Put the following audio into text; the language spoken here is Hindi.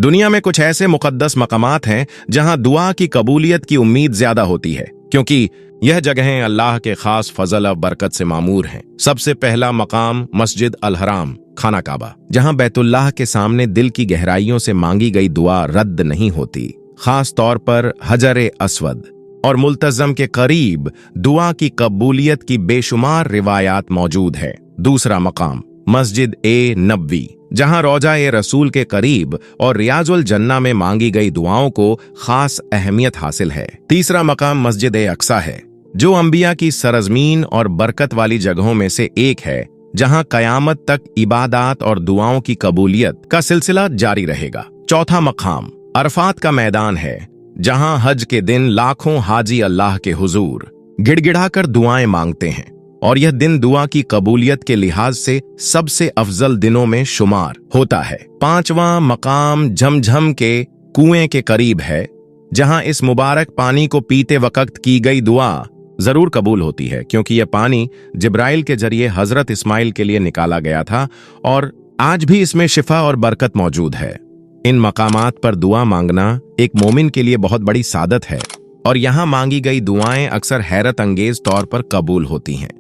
दुनिया में कुछ ऐसे मुकद्दस मकामात हैं जहां दुआ की कबूलियत की उम्मीद ज्यादा होती है, क्योंकि यह जगहें अल्लाह के खास फजल और बरकत से मामूर हैं। सबसे पहला मकाम मस्जिद अल हराम, खाना काबा, जहां बैतुल्लाह के सामने दिल की गहराइयों से मांगी गई दुआ रद्द नहीं होती। खास तौर पर हजर अस्वद और मुल्तजम के करीब दुआ की कबूलियत की बेशुमार रिवायात मौजूद है। दूसरा मकाम मस्जिद ए नबवी, जहां रोजा ए रसूल के करीब और रियाजुल जन्ना में मांगी गई दुआओं को खास अहमियत हासिल है। तीसरा मकाम मस्जिद ए अक्सा है, जो अंबिया की सरजमीन और बरकत वाली जगहों में से एक है, जहां कयामत तक इबादत और दुआओं की कबूलियत का सिलसिला जारी रहेगा। चौथा मकाम अरफात का मैदान है, जहां हज के दिन लाखों हाजी अल्लाह के हुजूर गिड़गिड़ाकर दुआएं मांगते हैं, और यह दिन दुआ की कबूलियत के लिहाज से सबसे अफजल दिनों में शुमार होता है। पांचवा मकाम झमझम के कुएं के करीब है, जहां इस मुबारक पानी को पीते वक्त की गई दुआ जरूर कबूल होती है, क्योंकि यह पानी जिब्राइल के जरिए हजरत इस्माइल के लिए निकाला गया था और आज भी इसमें शिफा और बरकत मौजूद है। इन मकामात पर दुआ मांगना एक मोमिन के लिए बहुत बड़ी सादत है, और यहाँ मांगी गई दुआएं अक्सर हैरत अंगेज तौर पर कबूल होती हैं।